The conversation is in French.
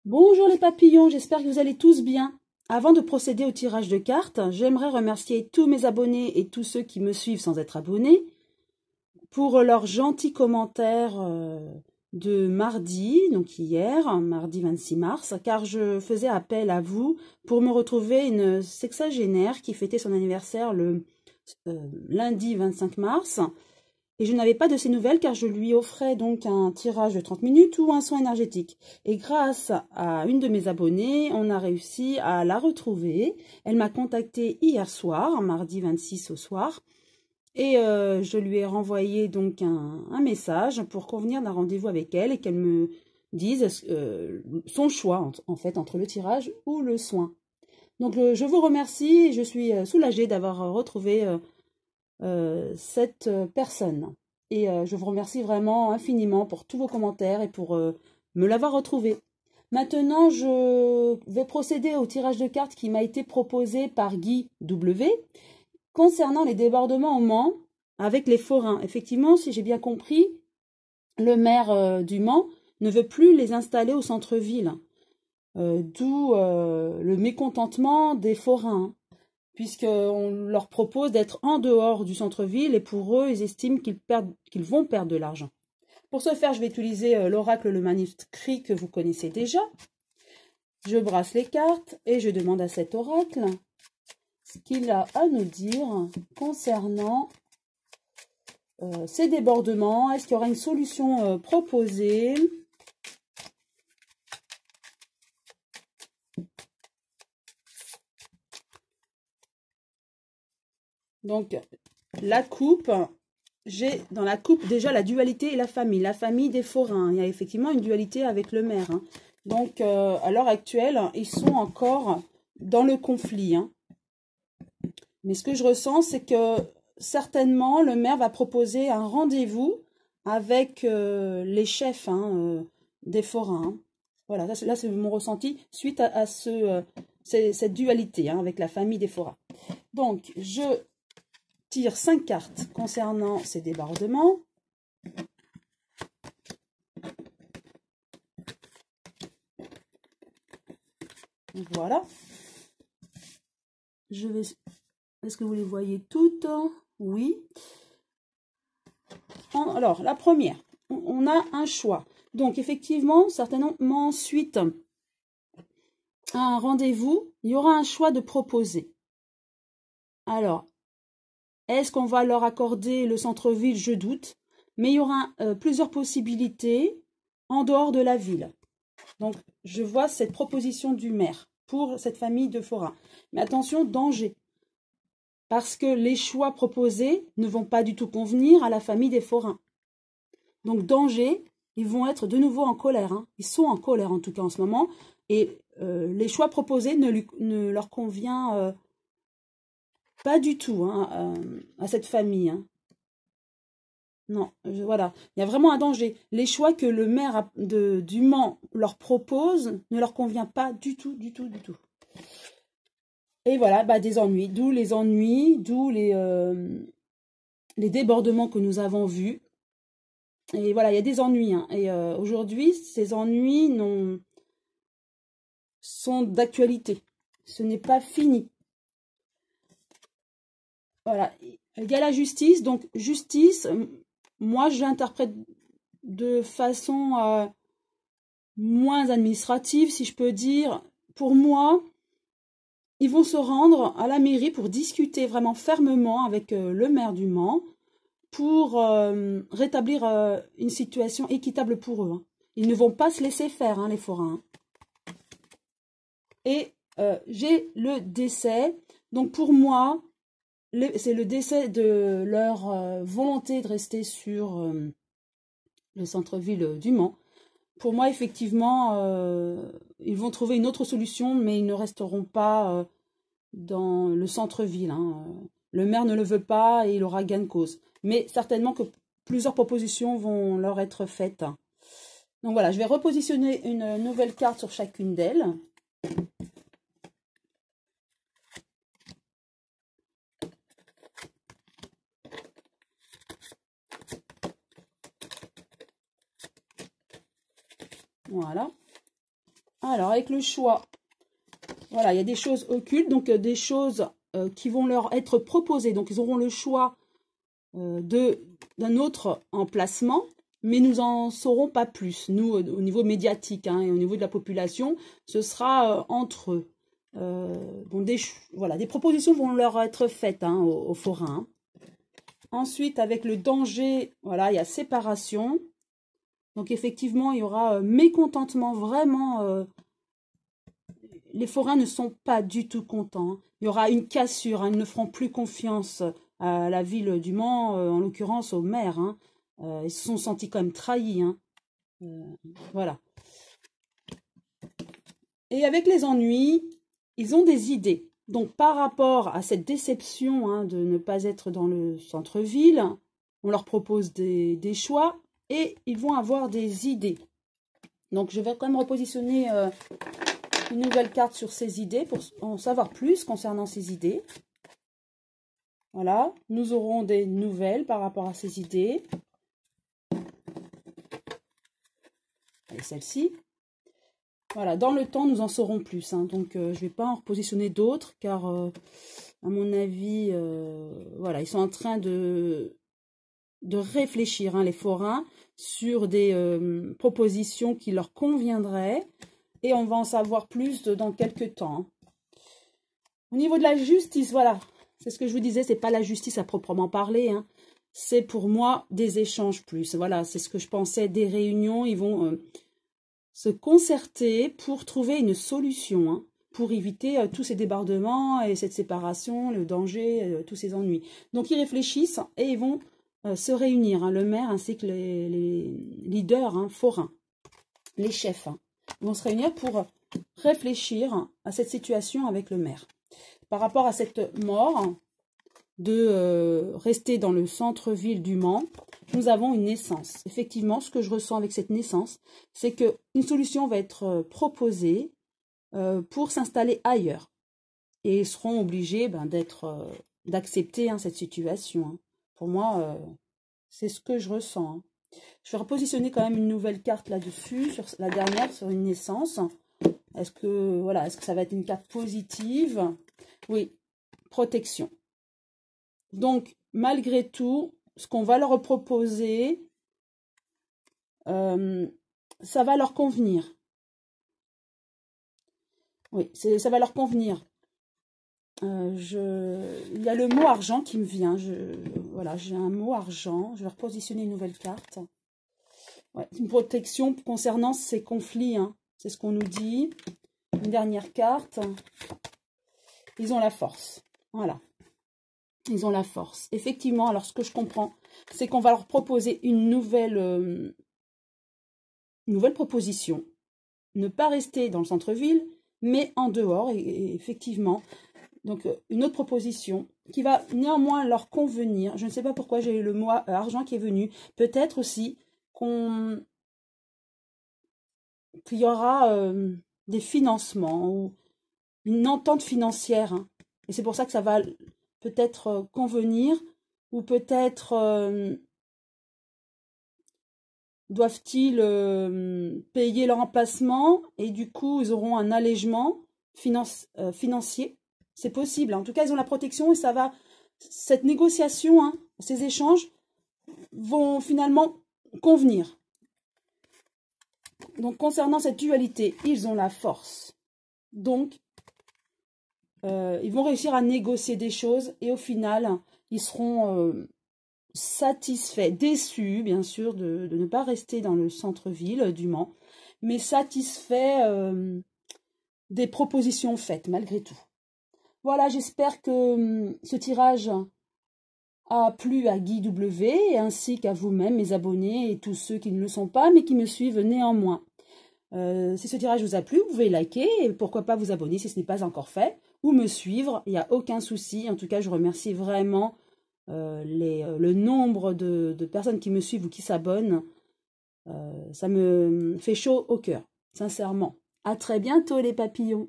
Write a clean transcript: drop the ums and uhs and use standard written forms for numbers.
Bonjour les papillons, j'espère que vous allez tous bien. Avant de procéder au tirage de cartes, j'aimerais remercier tous mes abonnés et tous ceux qui me suivent sans être abonnés pour leurs gentils commentaires de mardi, donc hier, mardi 26 mars, car je faisais appel à vous pour me retrouver une sexagénaire qui fêtait son anniversaire le lundi 25 mars. Et je n'avais pas de ses nouvelles car je lui offrais donc un tirage de 30 minutes ou un soin énergétique. Et grâce à une de mes abonnées, on a réussi à la retrouver. Elle m'a contacté hier soir, mardi 26 au soir. Et je lui ai renvoyé donc un message pour convenir d'un rendez-vous avec elle et qu'elle me dise son choix en fait entre le tirage ou le soin. Donc je vous remercie et je suis soulagée d'avoir retrouvé cette personne. Et je vous remercie vraiment infiniment pour tous vos commentaires et pour me l'avoir retrouvé. Maintenant, je vais procéder au tirage de cartes qui m'a été proposé par Guy W. concernant les débordements au Mans avec les forains. Effectivement, si j'ai bien compris, le maire du Mans ne veut plus les installer au centre-ville, d'où le mécontentement des forains, puisqu'on leur propose d'être en dehors du centre-ville et pour eux, ils estiment qu'ils vont perdre de l'argent. Pour ce faire, je vais utiliser l'oracle, le manuscrit que vous connaissez déjà. Je brasse les cartes et je demande à cet oracle ce qu'il a à nous dire concernant ces débordements. Est-ce qu'il y aura une solution proposée ? Donc, la coupe, j'ai dans la coupe déjà la dualité et la famille des forains. Il y a effectivement une dualité avec le maire. Hein. Donc, à l'heure actuelle, ils sont encore dans le conflit. Hein. Mais ce que je ressens, c'est que certainement, le maire va proposer un rendez-vous avec les chefs des forains. Hein. Voilà, là, c'est mon ressenti suite à cette dualité avec la famille des forains. Donc, je tire 5 cartes concernant ces débordements. Voilà. Je vais... Est-ce que vous les voyez toutes? Oui. Alors, la première, on a un choix. Donc, effectivement, certainement, ensuite, un rendez-vous, il y aura un choix de proposer. Alors, est-ce qu'on va leur accorder le centre-ville? Je doute. Mais il y aura plusieurs possibilités en dehors de la ville. Donc, je vois cette proposition du maire pour cette famille de forains. Mais attention, danger. Parce que les choix proposés ne vont pas du tout convenir à la famille des forains. Donc, danger, ils vont être de nouveau en colère. Hein. Ils sont en colère, en tout cas, en ce moment. Et les choix proposés ne leur convient pas du tout à cette famille. Hein. Non, voilà. Il y a vraiment un danger. Les choix que le maire du Mans leur propose ne leur convient pas du tout, du tout, du tout. Et voilà, des ennuis. D'où les débordements que nous avons vus. Et voilà, il y a des ennuis. Hein. Et aujourd'hui, ces ennuis sont d'actualité. Ce n'est pas fini. Voilà. Il y a la justice. Donc, justice, moi, je l'interprète de façon moins administrative, si je peux dire. Pour moi, ils vont se rendre à la mairie pour discuter vraiment fermement avec le maire du Mans pour rétablir une situation équitable pour eux. Hein. Ils ne vont pas se laisser faire, les forains. Et j'ai le décès. Donc pour moi, c'est le décès de leur volonté de rester sur le centre-ville du Mans. Pour moi, effectivement, ils vont trouver une autre solution, mais ils ne resteront pas dans le centre-ville. Hein. Le maire ne le veut pas et il aura gain de cause. Mais certainement que plusieurs propositions vont leur être faites. Donc voilà, je vais repositionner une nouvelle carte sur chacune d'elles. Voilà. Alors, avec le choix, voilà, il y a des choses occultes, donc des choses qui vont leur être proposées. Donc, ils auront le choix d'un autre emplacement, mais nous en saurons pas plus. Nous, au niveau médiatique hein, et au niveau de la population, ce sera entre eux. Bon, voilà, des propositions vont leur être faites hein, aux forains. Ensuite, avec le danger, voilà, il y a séparation. Donc, effectivement, il y aura mécontentement vraiment. Les forains ne sont pas du tout contents. Il y aura une cassure. Hein, ils ne feront plus confiance à la ville du Mans, en l'occurrence au maire. Hein. Ils se sont sentis quand même trahis. Hein. Voilà. Et avec les ennuis, ils ont des idées. Donc, par rapport à cette déception hein, de ne pas être dans le centre-ville, on leur propose des choix et ils vont avoir des idées. Donc, je vais quand même repositionner une nouvelle carte sur ces idées pour en savoir plus concernant ces idées. Voilà, nous aurons des nouvelles par rapport à ces idées. Et celle-ci. Voilà, dans le temps, nous en saurons plus. Hein. Donc, je ne vais pas en repositionner d'autres, car, à mon avis, voilà, ils sont en train de réfléchir, hein, les forains, sur des propositions qui leur conviendraient. Et on va en savoir plus dans quelques temps. Au niveau de la justice, voilà, c'est ce que je vous disais, c'est pas la justice à proprement parler. Hein. C'est pour moi des échanges plus. Voilà, c'est ce que je pensais, des réunions, ils vont... se concerter pour trouver une solution, hein, pour éviter tous ces débordements et cette séparation, le danger, tous ces ennuis. Donc, ils réfléchissent et ils vont se réunir, hein, le maire ainsi que les leaders hein, forains, les chefs. Hein, ils vont se réunir pour réfléchir à cette situation avec le maire. Par rapport à cette mort de rester dans le centre-ville du Mans, nous avons une naissance. Effectivement, ce que je ressens avec cette naissance, c'est qu'une solution va être proposée pour s'installer ailleurs. Et ils seront obligés d'accepter hein, cette situation. Hein. Pour moi, c'est ce que je ressens. Hein. Je vais repositionner quand même une nouvelle carte là-dessus, sur la dernière, sur une naissance. Est-ce que, voilà, est-ce que ça va être une carte positive? Oui, protection. Donc, malgré tout, ce qu'on va leur proposer, ça va leur convenir. Oui, ça va leur convenir. Il y a le mot argent qui me vient. Voilà, j'ai un mot argent. Je vais repositionner une nouvelle carte. Ouais, une protection concernant ces conflits. Hein. C'est ce qu'on nous dit. Une dernière carte. Ils ont la force. Voilà. Ils ont la force. Effectivement, alors ce que je comprends, c'est qu'on va leur proposer une nouvelle proposition. Ne pas rester dans le centre-ville, mais en dehors, et effectivement. Donc, une autre proposition qui va néanmoins leur convenir. Je ne sais pas pourquoi j'ai eu le mot argent qui est venu. Peut-être aussi qu'il y aura des financements ou une entente financière. Hein. Et c'est pour ça que ça va peut-être convenir ou peut-être doivent-ils payer leur emplacement et du coup ils auront un allègement financier. C'est possible. En tout cas, ils ont la protection et ça va. Cette négociation, hein, ces échanges vont finalement convenir. Donc, concernant cette dualité, ils ont la force. Donc, ils vont réussir à négocier des choses et au final, ils seront satisfaits, déçus, bien sûr, de ne pas rester dans le centre-ville du Mans, mais satisfaits des propositions faites, malgré tout. Voilà, j'espère que ce tirage a plu à Guy W, ainsi qu'à vous-même, mes abonnés, et tous ceux qui ne le sont pas, mais qui me suivent néanmoins. Si ce tirage vous a plu, vous pouvez liker, et pourquoi pas vous abonner si ce n'est pas encore fait, ou me suivre, il n'y a aucun souci. En tout cas, je remercie vraiment le nombre de personnes qui me suivent ou qui s'abonnent. Ça me fait chaud au cœur, sincèrement. À très bientôt les papillons.